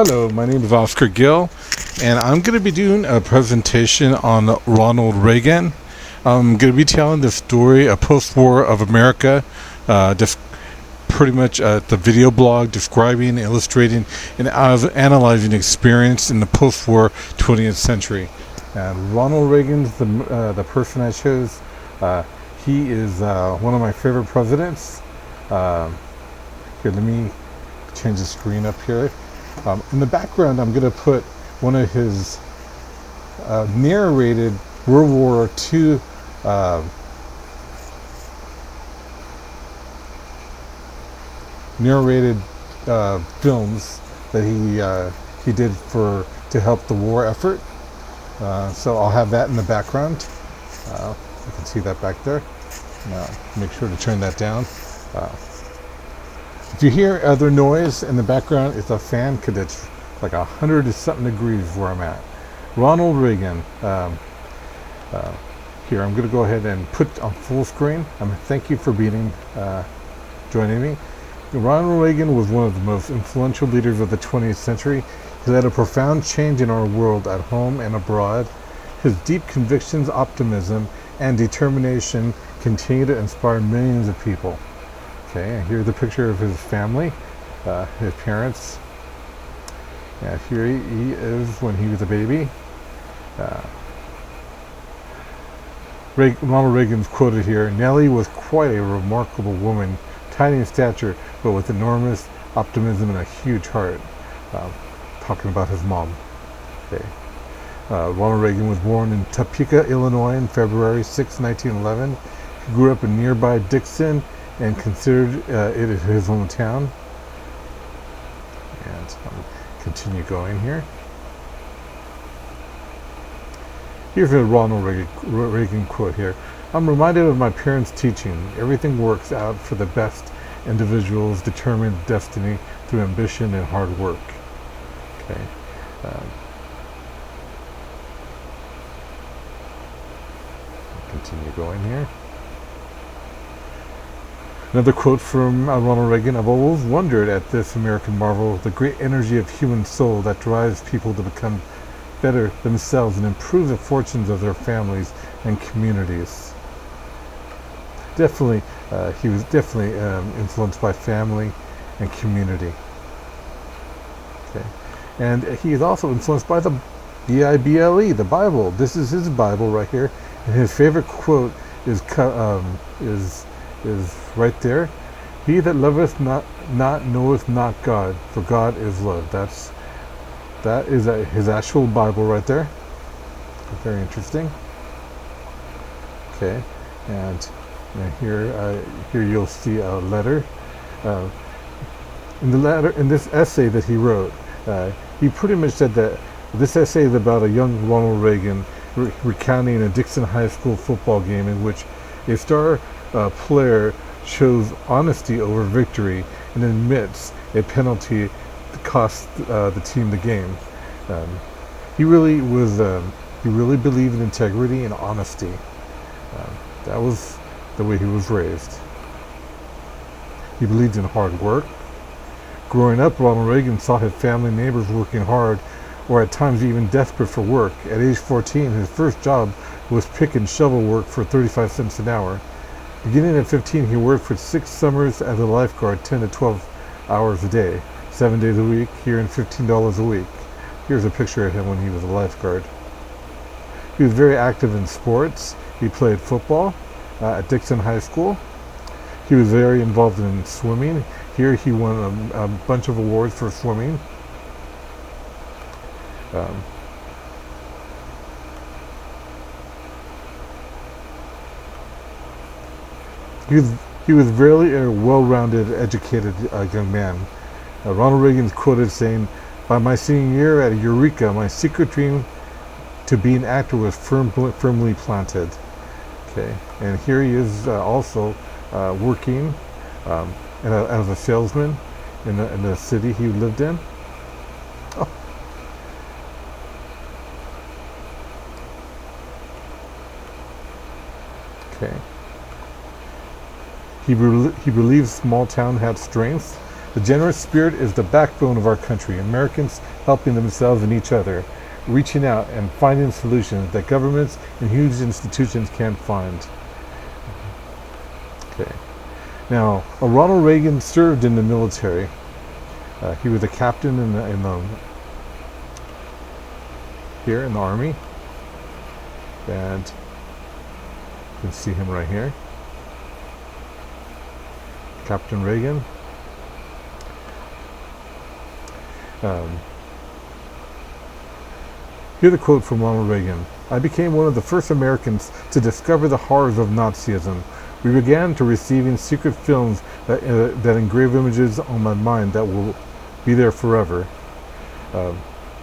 Hello, my name is Oscar Gill, and I'm going to be doing a presentation on Ronald Reagan. I'm going to be telling the story, a post-war of America, pretty much the video blog describing, illustrating, and analyzing experience in the post-war 20th century. And Ronald Reagan's the person I chose. He is one of my favorite presidents. Here, let me change the screen up here. In the background, I'm going to put one of his narrated World War II narrated films that he did to help the war effort. So I'll have that in the background. You can see that back there. Now, make sure to turn that down. If you hear other noise in the background, it's a fan because it's like 100 and something degrees where I'm at. Ronald Reagan. Here, I'm going to go ahead and put on full screen. Thank you for joining me. Ronald Reagan was one of the most influential leaders of the 20th century. He led a profound change in our world at home and abroad. His deep convictions, optimism, and determination continue to inspire millions of people. Okay, and here's a picture of his family, his parents. Yeah, here he is when he was a baby. Ronald Reagan's quoted here, "Nellie was quite a remarkable woman, tiny in stature, but with enormous optimism and a huge heart." Talking about his mom. Okay. Ronald Reagan was born in Topeka, Illinois on February 6, 1911. He grew up in nearby Dixon and considered it his hometown. And I'll continue going here. Here's a Ronald Reagan quote here. "I'm reminded of my parents' teaching. Everything works out for the best individuals, determined destiny through ambition and hard work." Okay. Continue going here. Another quote from Ronald Reagan: "I've always wondered at this American marvel, the great energy of human soul that drives people to become better themselves and improve the fortunes of their families and communities." Definitely, he was definitely influenced by family and community. Okay, and he is also influenced by the Bible, the Bible. This is his Bible right here, and his favorite quote is right there. "He that loveth not knoweth not God, for God is love." That is his actual Bible right there. Very interesting. Okay, and here you'll see a letter. In this essay that he wrote, he pretty much said that this essay is about a young Ronald Reagan recounting a Dixon High School football game in which a star player shows honesty over victory and admits a penalty cost the team the game. He really believed in integrity and honesty. That was the way he was raised. He believed in hard work. Growing up, Ronald Reagan saw his family and neighbors working hard, or at times even desperate for work. At age 14, his first job was pick and shovel work for 35 cents an hour. Beginning at 15, he worked for 6 summers as a lifeguard, 10 to 12 hours a day, 7 days a week, here and $15 a week. Here's a picture of him when he was a lifeguard. He was very active in sports. He played football at Dixon High School. He was very involved in swimming. Here he won a bunch of awards for swimming. He was really a well-rounded, educated young man. Ronald Reagan is quoted saying, "By my senior year at Eureka, my secret dream to be an actor was firmly planted." Okay, and here he is also working as a salesman in the city he lived in. Oh. Okay. He believed small town had strengths. The generous spirit is the backbone of our country. Americans helping themselves and each other, reaching out and finding solutions that governments and huge institutions can't find. Okay. Now, Ronald Reagan served in the military. He was a captain here in the Army, and you can see him right here, Captain Reagan. Here's a quote from Ronald Reagan. "I became one of the first Americans to discover the horrors of Nazism. We began to receiving secret films that engrave images on my mind that will be there forever."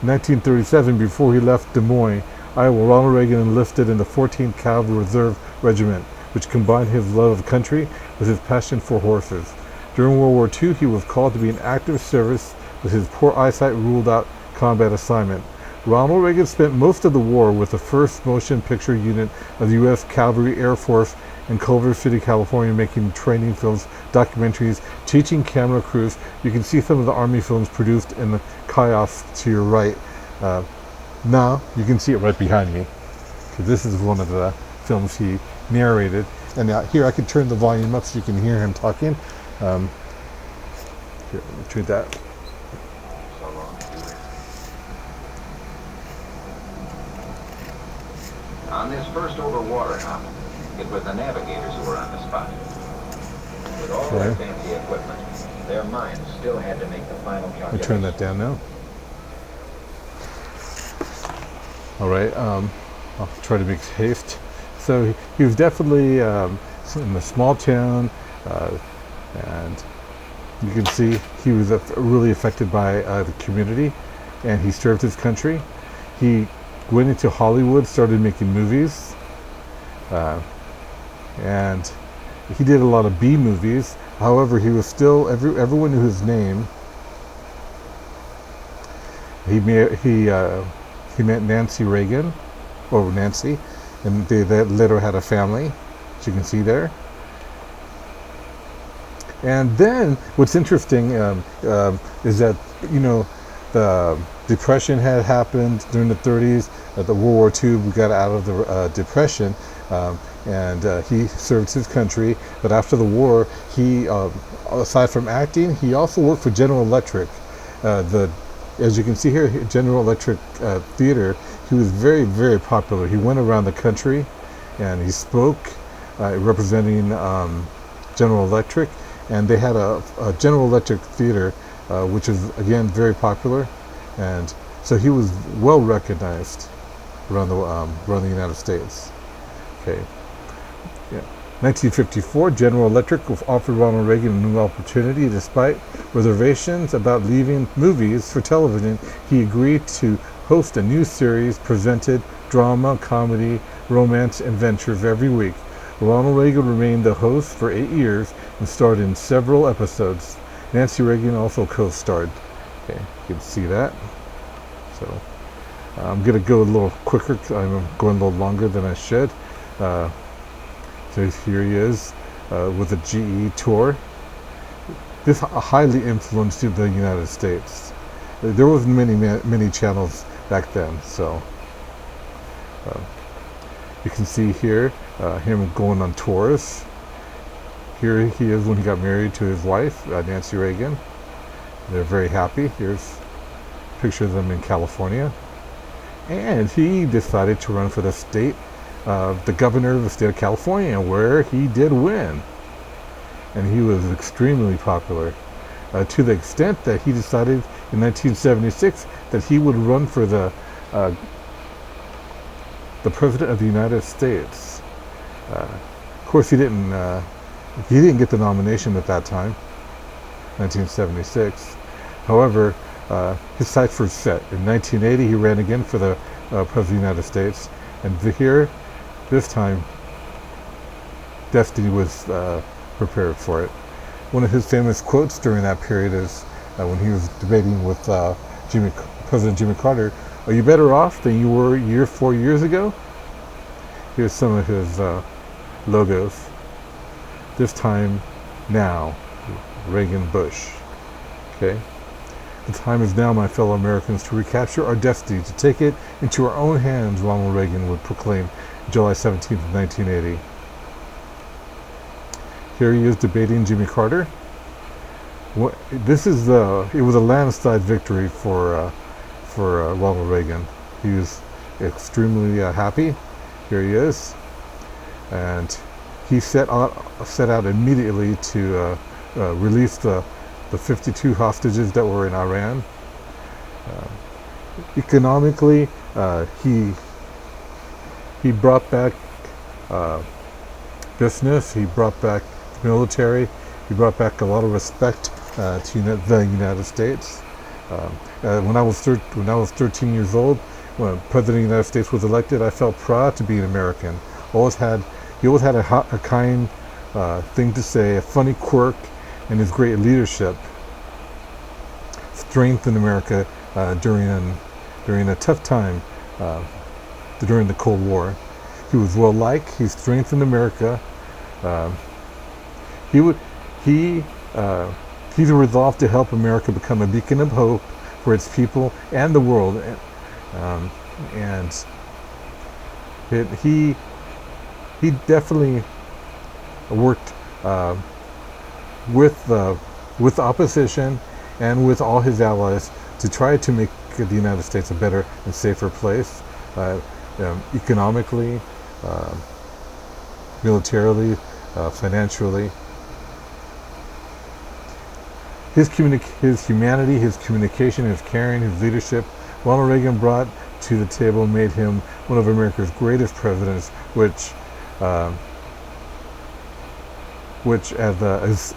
1937, before he left Des Moines, Iowa, Ronald Reagan enlisted in the 14th Cavalry Reserve Regiment, which combined his love of country with his passion for horses. During World War II, he was called to be in active service, but his poor eyesight ruled out combat assignment. Ronald Reagan spent most of the war with the 1st Motion Picture Unit of the U.S. Cavalry Air Force in Culver City, California, making training films, documentaries, teaching camera crews. You can see some of the Army films produced in the kiosk to your right. Now, you can see it right behind me. This is one of the films he narrated. And here, I can turn the volume up so you can hear him talking. Here, let me turn that. On this first overwater hop, it was the navigators who were on the spot. With all their fancy equipment, their minds still had to make the final calculation. Let me turn that down now. All right, I'll try to make haste. So he was definitely in a small town, and you can see he was really affected by the community, and he served his country. He went into Hollywood, started making movies, and he did a lot of B movies. However, he was still everyone knew his name. He met Nancy Reagan, or Nancy, and they later had a family, as you can see there. And then what's interesting is that, you know, the Depression had happened during the 30s. The World War II, we got out of the Depression, and he served his country. But after the war, he, aside from acting, he also worked for General Electric. As you can see here, General Electric Theater, he was very, very popular. He went around the country and he spoke representing General Electric, and they had a General Electric Theater, which is, again, very popular. And so he was well recognized around the United States. Okay. Yeah. 1954, General Electric offered Ronald Reagan a new opportunity. Despite reservations about leaving movies for television, he agreed to host a new series presented drama, comedy, romance, and adventures every week. Ronald Reagan remained the host for 8 years and starred in several episodes. Nancy Reagan also co-starred. Okay, you can see that. So I'm going to go a little quicker. I'm going a little longer than I should. So here he is with a GE tour. This highly influenced the United States. There was many channels back then. So you can see here him going on tours. Here he is when he got married to his wife, Nancy Reagan. They're very happy. Here's a picture of them in California. And he decided to run for the governor of the state of California, where he did win. And he was extremely popular, to the extent that he decided in 1976 that he would run for the president of the United States. Of course, he didn't get the nomination at that time, 1976. However, his sights were set. In 1980, he ran again for the President of the United States. And here, this time, destiny was prepared for it. One of his famous quotes during that period is when he was debating with President Jimmy Carter, "Are you better off than you were 4 years ago?" Here's some of his logos. This time, now, Reagan Bush. Okay. The time is now, my fellow Americans, to recapture our destiny, to take it into our own hands, Ronald Reagan would proclaim July 17th, 1980. Here he is debating Jimmy Carter. It was a landslide victory for Ronald Reagan. He was extremely happy. Here he is, and he set out immediately to release the 52 hostages that were in Iran. Economically, he brought back business. He brought back military. He brought back a lot of respect to the United States. When I was 13 years old, when President of the United States was elected, I felt proud to be an American. He always had a kind thing to say, a funny quirk, and his great leadership strengthened America during a tough time during the Cold War. He was well liked. He strengthened America. He's resolved to help America become a beacon of hope for its people and the world. He definitely worked with the opposition and with all his allies to try to make the United States a better and safer place, economically, militarily, financially. His humanity, his communication, his caring, his leadership, Ronald Reagan brought to the table, made him one of America's greatest presidents, which as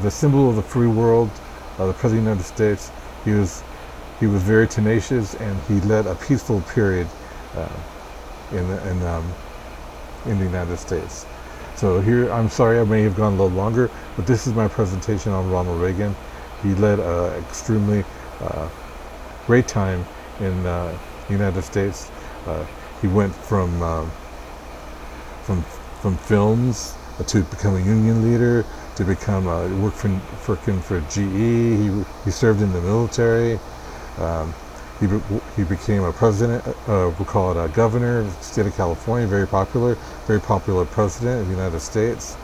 a symbol of the free world, the President of the United States, he was very tenacious, and he led a peaceful period in the United States. So here, I'm sorry I may have gone a little longer, but this is my presentation on Ronald Reagan. He led an extremely great time in the United States. He went from films to become a union leader, to become working for GE. He served in the military. He became a president, we'll call it a governor of the state of California, very popular president of the United States.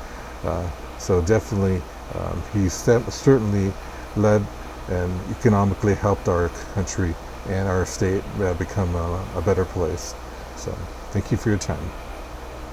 So definitely, he certainly led and economically helped our country and our state become a better place. So thank you for your time.